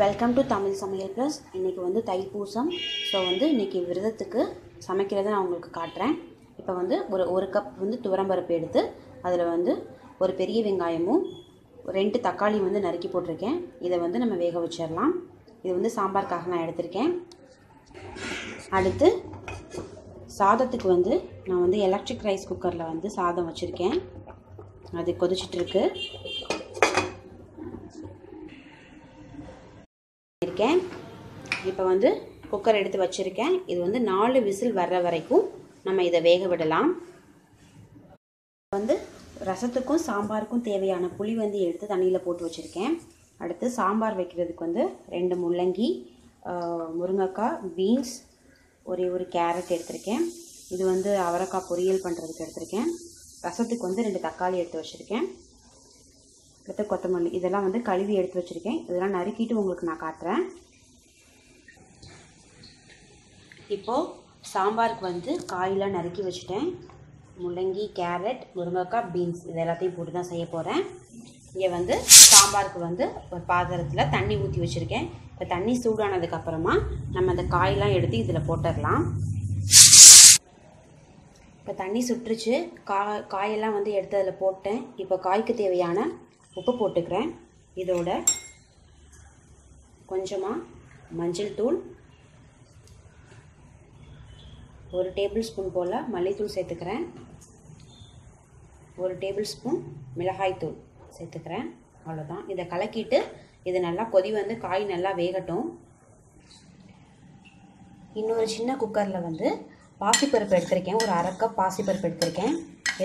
Welcome to Tamil சமையல் plus. இன்றைக்கி வந்து தை பூசம். ஸோ வந்து இன்றைக்கி விரதத்துக்கு சமைக்கிறத நான் உங்களுக்கு காட்டுறேன். இப்போ வந்து ஒரு கப் வந்து துவரம்பருப்பு எடுத்து அதில் வந்து ஒரு பெரிய வெங்காயமும் 2 தக்காளி வந்து நறுக்கி போட்டிருக்கேன். இதை வந்து நம்ம வேக வச்சிடலாம். இது வந்து சாம்பாருக்காக நான் எடுத்திருக்கேன். அடுத்து சாதத்துக்கு வந்து நான் வந்து எலக்ட்ரிக் ரைஸ் குக்கரில் வந்து சாதம் வச்சுருக்கேன். அது கொதிச்சிட்ருக்கு. இப்போ வந்து குக்கர் எடுத்து வச்சுருக்கேன். இது வந்து 4 விசில் வர்ற வரைக்கும் நம்ம இதை வேக விடலாம். வந்து ரசத்துக்கும் சாம்பாருக்கும் தேவையான புளி வந்து எடுத்து தண்ணியில் போட்டு வச்சுருக்கேன். அடுத்து சாம்பார் வைக்கிறதுக்கு வந்து 2 முள்ளங்கி, முருங்கைக்காய், பீன்ஸ், ஒரு கேரட் எடுத்திருக்கேன். இது வந்து அவரைக்காய் பொரியல் பண்ணுறதுக்கு எடுத்திருக்கேன். ரசத்துக்கு வந்து 2 தக்காளி எடுத்து வச்சுருக்கேன். அடுத்து கொத்தமல்லி, இதெல்லாம் வந்து கழுவி எடுத்து வச்சுருக்கேன். இதெல்லாம் நறுக்கிட்டு உங்களுக்கு நான் காட்டுறேன். இப்போது சாம்பாருக்கு வந்து காயெல்லாம் நறுக்கி வச்சுட்டேன். முள்ளங்கி, கேரட், முருங்கைக்காய், பீன்ஸ் இது எல்லாத்தையும் போட்டு தான் செய்ய போகிறேன். இங்கே வந்து சாம்பாருக்கு வந்து ஒரு பாத்திரத்தில் தண்ணி ஊற்றி வச்சுருக்கேன். இப்போ தண்ணி சூடானதுக்கப்புறமா நம்ம அந்த காயெல்லாம் எடுத்து இதில் போட்டுடலாம். இப்போ தண்ணி சுட்டுருச்சு. காயெல்லாம் வந்து எடுத்து அதில் போட்டேன். இப்போ காய்க்கு தேவையான உப்பு போட்டுக்கிறேன். இதோட கொஞ்சமாக மஞ்சள் தூள், 1 டேபிள் ஸ்பூன் போல் மல்லித்தூள் சேர்த்துக்கிறேன். 1 டேபிள் ஸ்பூன் மிளகாய்த்தூள் சேர்த்துக்கிறேன். அவ்வளோதான். இதை கலக்கிட்டு இது நல்லா கொதி வந்து காய் நல்லா வேகட்டும். இன்னொரு சின்ன குக்கரில் வந்து பாசிப்பருப்பு எடுத்திருக்கேன். ஒரு 1/2 கப் பாசிப்பருப்பு எடுத்திருக்கேன்.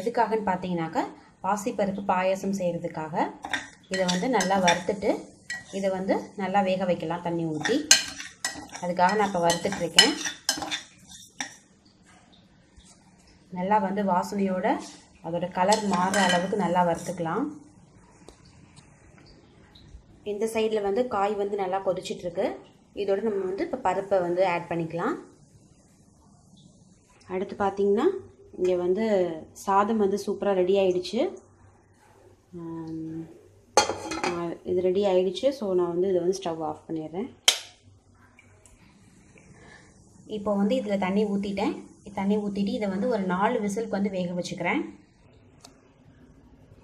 எதுக்காகன்னு பார்த்தீங்கன்னாக்கா பாசிப்பருப்பு பாயாசம் செய்கிறதுக்காக. இதை வந்து நல்லா வறுத்துட்டு இதை வந்து நல்லா வேக வைக்கலாம் தண்ணி ஊற்றி. அதுக்காக நான் இப்போ வறுத்துட்ருக்கேன். நல்லா வந்து வாசனையோட அதோட கலர் மாறுற அளவுக்கு நல்லா வறுத்துக்கலாம். இந்த சைடில் வந்து காய் வந்து நல்லா கொதிச்சிட்ருக்கு. இதோட நம்ம வந்து இப்போ பருப்பை வந்து ஆட் பண்ணிக்கலாம். அடுத்து பார்த்திங்கன்னா இங்கே வந்து சாதம் வந்து சூப்பராக ரெடி ஆகிடுச்சு. இது ரெடி ஆகிடுச்சு. ஸோ நான் வந்து இதை வந்து ஸ்டவ் ஆஃப் பண்ணிடுறேன். இப்போ வந்து இதில் தண்ணி ஊற்றிட்டேன். தண்ணி ஊற்றிட்டு இதை வந்து ஒரு 4 விசிலுக்கு வந்து வேக வச்சுக்கிறேன்.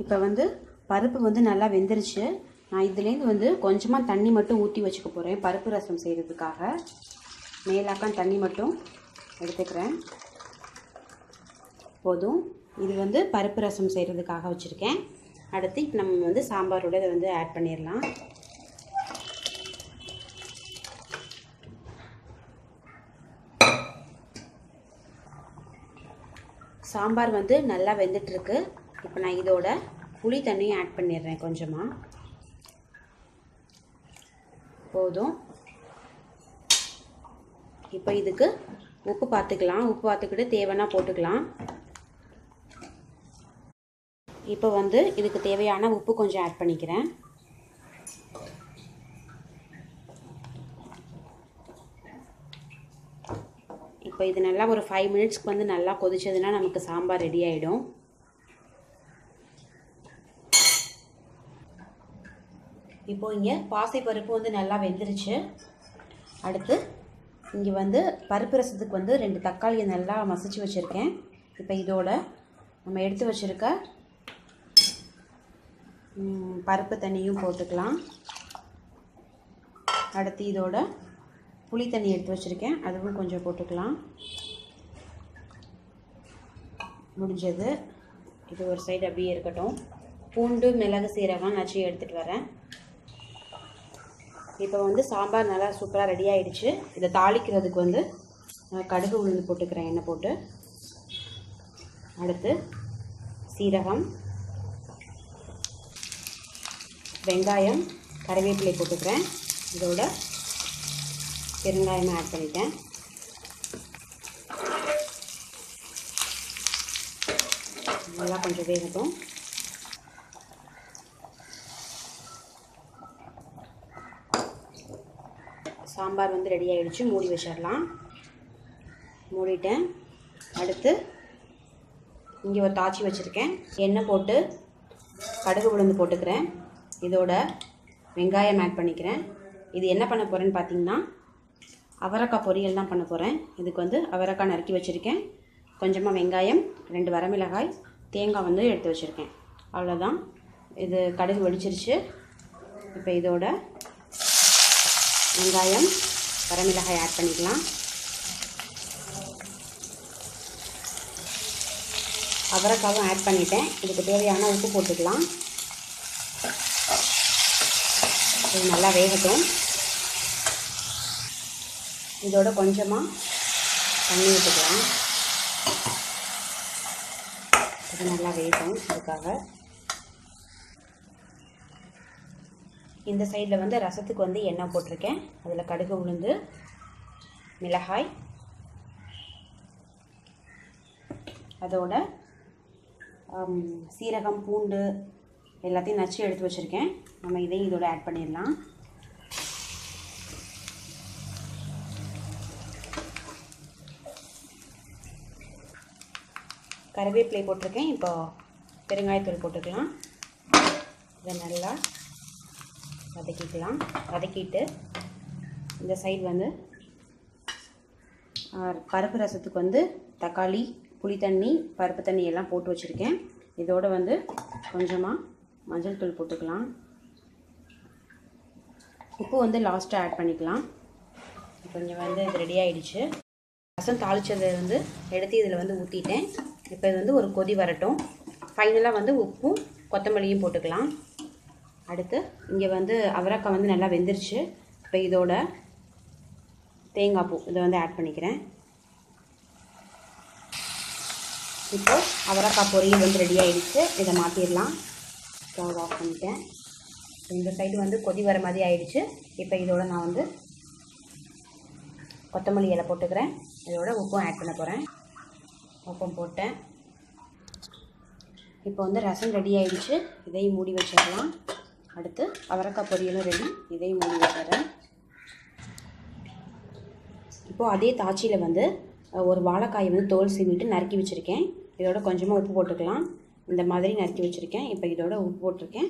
இப்போ வந்து பருப்பு வந்து நல்லா வெந்துருச்சு. நான் இதுலேருந்து வந்து கொஞ்சமாக தண்ணி மட்டும் ஊற்றி வச்சுக்க போகிறேன் பருப்பு ரசம் செய்கிறதுக்காக. மேலாக்கம் தண்ணி மட்டும் எடுத்துக்கிறேன். போதும். இது வந்து பருப்பு ரசம் செய்கிறதுக்காக வச்சுருக்கேன். அடுத்து இப்போ நம்ம வந்து சாம்பாரோட இதை வந்து ஆட் பண்ணிடலாம். சாம்பார் வந்து நல்லா வெந்துட்டுருக்கு. இப்போ நான் இதோட புளி தண்ணியும் ஆட் பண்ணிடுறேன் கொஞ்சமாக. போதும். இப்போ இதுக்கு உப்பு பார்த்துக்கலாம். உப்பு பார்த்துக்கிட்டு தேவைன்னா போட்டுக்கலாம். இப்போ வந்து இதுக்கு தேவையான உப்பு கொஞ்சம் ஆட் பண்ணிக்கிறேன். இப்போ இது நல்லா ஒரு 5 மினிட்ஸ்க்கு வந்து நல்லா கொதிச்சதுன்னா நமக்கு சாம்பார் ரெடி ஆகிடும். இப்போது இங்கே பாசிப்பருப்பு வந்து நல்லா வெந்துருச்சு. அடுத்து இங்கே வந்து பருப்பு ரசத்துக்கு வந்து 2 தக்காளியை நல்லா மசிச்சு வச்சுருக்கேன். இப்போ இதோட நம்ம எடுத்து வச்சுருக்க பருப்பு தண்ணியும் போட்டுக்கலாம். அடுத்து இதோட புளி தண்ணி எடுத்து வச்சுருக்கேன். அதுவும் கொஞ்சம் போட்டுக்கலாம். முடிஞ்சது. இது ஒரு சைடு அப்படியே இருக்கட்டும். பூண்டு, மிளகு, சீரகம் நச்சு எடுத்துகிட்டு வரேன். இப்போ வந்து சாம்பார் நல்லா சூப்பராக ரெடி ஆகிடுச்சு. இதை தாளிக்கிறதுக்கு வந்து கடுகு உளுந்து போட்டுக்கிறேன், எண்ணெய் போட்டு. அடுத்து சீரகம், வெங்காயம், கறிவேப்பிலை போட்டுக்கிறேன். இதோட பெருங்காயமாக ஆட் பண்ணிட்டேன். நல்லா கொஞ்சம் வேகட்டும். சாம்பார் வந்து ரெடி ஆகிடுச்சு. மூடி வச்சிடலாம். மூடிட்டேன். அடுத்து இங்கே ஒரு தாச்சி வச்சுருக்கேன். எண்ணெய் போட்டு கடுகு உளுந்து போட்டுக்கிறேன். இதோட வெங்காயம் ஆட் பண்ணிக்கிறேன். இது என்ன பண்ண போகிறேன்னு பார்த்தீங்கன்னா அவரைக்காய் பொரியல் தான் பண்ண போகிறேன். இதுக்கு வந்து அவரைக்காய் நறுக்கி வச்சுருக்கேன், கொஞ்சமாக வெங்காயம், 2 வரமிளகாய், தேங்காய் வந்து எடுத்து வச்சுருக்கேன். அவ்வளோதான். இது கடுகு வெடிச்சிருச்சு. இப்போ இதோட வெங்காயம், வரமிளகாய் ஆட் பண்ணிக்கலாம். அவரைக்காவும் ஆட் பண்ணிட்டேன். இதுக்கு தேவையான உப்பு போட்டுக்கலாம். இது நல்லா வேகட்டும். இதோட கொஞ்சமாக தண்ணி ஊற்றிக்கலாம். இது நல்லா வேகும். அதுக்காக இந்த சைடில் வந்து ரசத்துக்கு வந்து எண்ணெய் போட்டிருக்கேன். அதில் கடுகு, உளுந்து, மிளகாய், அதோட சீரகம், பூண்டு எல்லாத்தையும் நச்சு எடுத்து வச்சுருக்கேன். நம்ம இதையும் இதோட ஆட் பண்ணிடலாம். கருவேப்பிலை போட்டிருக்கேன். இப்போ பெருங்காயத்தூள் போட்டுக்கலாம். இதை நல்லா வதக்கிக்கலாம். வதக்கிட்டு இந்த சைடு வந்து பருப்பு ரசத்துக்கு வந்து தக்காளி, புளி தண்ணி, பருப்பு தண்ணி எல்லாம் போட்டு வச்சுருக்கேன். இதோட வந்து கொஞ்சமாக மஞ்சள் தூள் போட்டுக்கலாம். உப்பு வந்து லாஸ்ட்டாக ஆட் பண்ணிக்கலாம். கொஞ்சம் வந்து இது ரெடி ஆகிடுச்சு. ரசம் தாளித்ததை வந்து எடுத்து இதில் வந்து ஊற்றிட்டேன். இப்போ இது வந்து ஒரு கொதி வரட்டும். ஃபைனலாக வந்து உப்பும் கொத்தமல்லியும் போட்டுக்கலாம். அடுத்து இங்கே வந்து அவரைக்காய் வந்து நல்லா வெந்துருச்சு. இப்போ இதோட தேங்காய் பூ இதை வந்து ஆட் பண்ணிக்கிறேன். இப்போ அவரைக்காய் பொரியல் வந்து ரெடி ஆகிடுச்சு. இதை மாற்றிடலாம். ஸ்டவ் ஆஃப் பண்ணிட்டேன். இந்த சைடு வந்து கொதி வர மாதிரி ஆகிடுச்சு. இப்போ இதோட நான் வந்து கொத்தமல்லி இலை போட்டுக்கிறேன். இதோட உப்பும் ஆட் பண்ண போகிறேன். உப்பும் போட்டேன். இப்போ வந்து ரசம் ரெடி ஆகிடுச்சு. இதையும் மூடி வச்சிடலாம். அடுத்து அவரைக்காய் பொரியலும் ரெடி. இதையும் மூடி வச்சிடுறேன். இப்போது அதே தாச்சியில் வந்து ஒரு வாழைக்காயை வந்து தோல் சீவிட்டு நறுக்கி வச்சுருக்கேன். இதோட கொஞ்சமாக உப்பு போட்டுக்கலாம். இந்த மாதிரி நறுக்கி வச்சுருக்கேன். இப்போ இதோட உப்பு போட்டிருக்கேன்.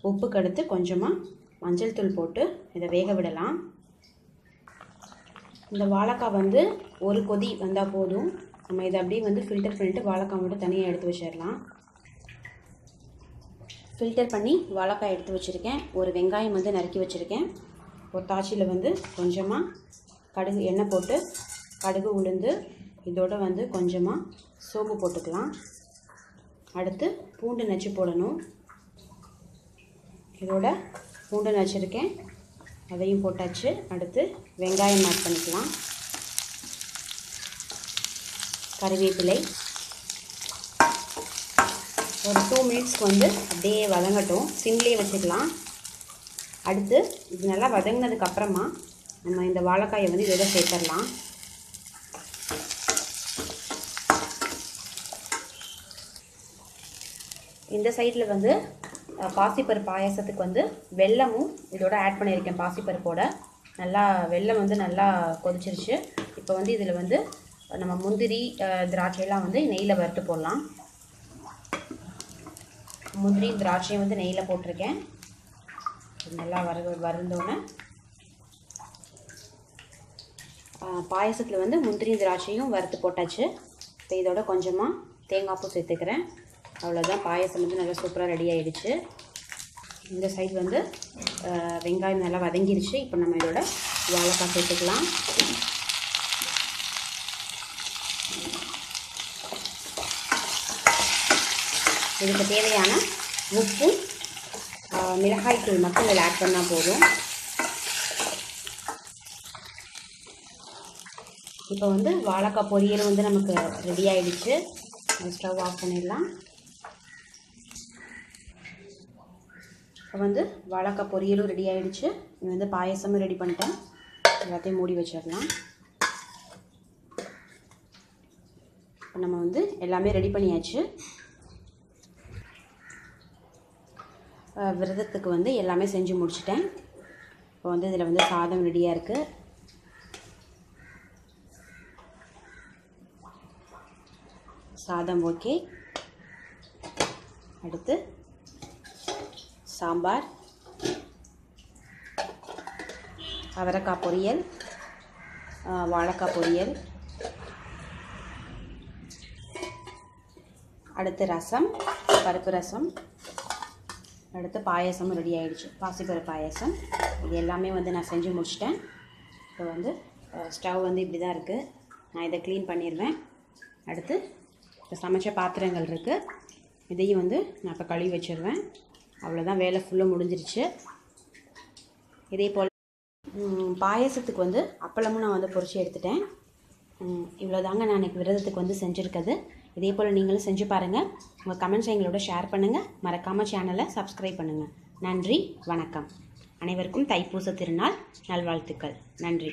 உப்புக்கு அடுத்து கொஞ்சமாக மஞ்சள் தூள் போட்டு இதை வேக விடலாம். இந்த வாழைக்காய் வந்து ஒரு கொதி வந்தால் போதும். நம்ம இதை அப்படியே வந்து ஃபில்டர் பண்ணிவிட்டு வாழைக்காய் மட்டும் தனியாக எடுத்து வச்சிடலாம். ஃபில்டர் பண்ணி வாழைக்காய் எடுத்து வச்சுருக்கேன். ஒரு வெங்காயம் வந்து நறுக்கி வச்சுருக்கேன். ஒரு தாச்சியில் வந்து கொஞ்சமாக கடுகு எண்ணெய் போட்டு கடுகு, உளுந்து, இதோட வந்து கொஞ்சமாக சோம்பு போட்டுக்கலாம். அடுத்து பூண்டு நச்சு போடணும். இதோட பூண்டு நச்சுருக்கேன், அதையும் போட்டாச்சு. அடுத்து வெங்காயம் ஆட் பண்ணிக்கலாம். கறிவேப்பிலை ஒரு 2 மினிட்ஸ்க்கு வந்து அப்படியே வதங்கட்டும். சிம்லேயே வச்சுக்கலாம். அடுத்து இது நல்லா வதங்கினதுக்கப்புறமா நம்ம இந்த வாழைக்காயை வந்து இதோட சேர்த்துடலாம். இந்த சைடில் வந்து பாசிப்பருப்பு பாயாசத்துக்கு வந்து வெல்லமும் இதோட ஆட் பண்ணியிருக்கேன். பாசிப்பருப்போட நல்லா வெல்லம் வந்து நல்லா கொதிச்சிருச்சு. இப்போ வந்து இதில் வந்து நம்ம முந்திரி, திராட்சையெல்லாம் வந்து நெய்யில் வறுத்து போடலாம். முந்திரி, திராட்சையும் வந்து நெய்யில் போட்டிருக்கேன். நல்லா வறுந்தோன்னே பாயசத்தில் வந்து முந்திரி, திராட்சையும் வறுத்து போட்டாச்சு. இப்போ இதோட கொஞ்சமாக தேங்காய் பூ சேர்த்துக்கிறேன். அவ்வளோதான். பாயசம் வந்து நல்லா சூப்பராக ரெடி ஆகிடுச்சு. இந்த சைடு வந்து வெங்காயம் நல்லா வதங்கிடுச்சு. இப்போ நம்ம இதோட வாழைக்காய் சேர்த்துக்கலாம். இதுக்கு தேவையான உப்பு, மிளகாய் தூள் மட்டும் இதில் ஆட் பண்ணால் போதும். இப்போ வந்து வாழைக்காய் பொரியல் வந்து நமக்கு ரெடி ஆகிடுச்சு. ஸ்டவ் ஆஃப் பண்ணிடலாம். இப்போ வந்து வாழைக்காய் பொரியலும் ரெடி ஆகிடுச்சு. இது வந்து பாயசமும் ரெடி பண்ணிட்டேன். எல்லாத்தையும் மூடி வச்சிடலாம். இப்போ நம்ம வந்து எல்லாமே ரெடி பண்ணியாச்சு. விரதத்துக்கு வந்து எல்லாமே செஞ்சு முடிச்சிட்டேன். இப்போ வந்து இதில் வந்து சாதம் ரெடியாக இருக்குது. சாதம் ஓகே. அடுத்து சாம்பார், அவரைக்காய் பொரியல், வாழைக்காய் பொரியல், அடுத்து ரசம், பருப்பு ரசம், அடுத்து பாயசமும் ரெடி ஆகிடுச்சு, பாசிப்பருப்பு பாயசம். இது எல்லாமே வந்து நான் செஞ்சு முடிச்சிட்டேன். இப்போ வந்து ஸ்டவ் வந்து இப்படி தான் இருக்குது. நான் இதை க்ளீன் பண்ணிடுவேன். அடுத்து இப்போ சமைச்ச பாத்திரங்கள் இருக்குது, இதையும் வந்து நான் இப்போ கழுவி வச்சிடுவேன். அவ்வளோதான், வேலை ஃபுல்லாக முடிஞ்சிருச்சு. இதே போல் பாயசத்துக்கு வந்து அப்பளமும் நான் வந்து பொரிச்சு எடுத்துட்டேன். இவ்வளோதாங்க நான் இன்றைக்கி விரதத்துக்கு வந்து செஞ்சுருக்கிறது. இதே போல் நீங்களும் செஞ்சு பாருங்கள். உங்கள் கமெண்ட்ஸை எங்களோட ஷேர் பண்ணுங்கள். மறக்காமல் சேனலை சப்ஸ்கிரைப் பண்ணுங்கள். நன்றி, வணக்கம். அனைவருக்கும் தைப்பூச திருநாள் நல்வாழ்த்துக்கள். நன்றி.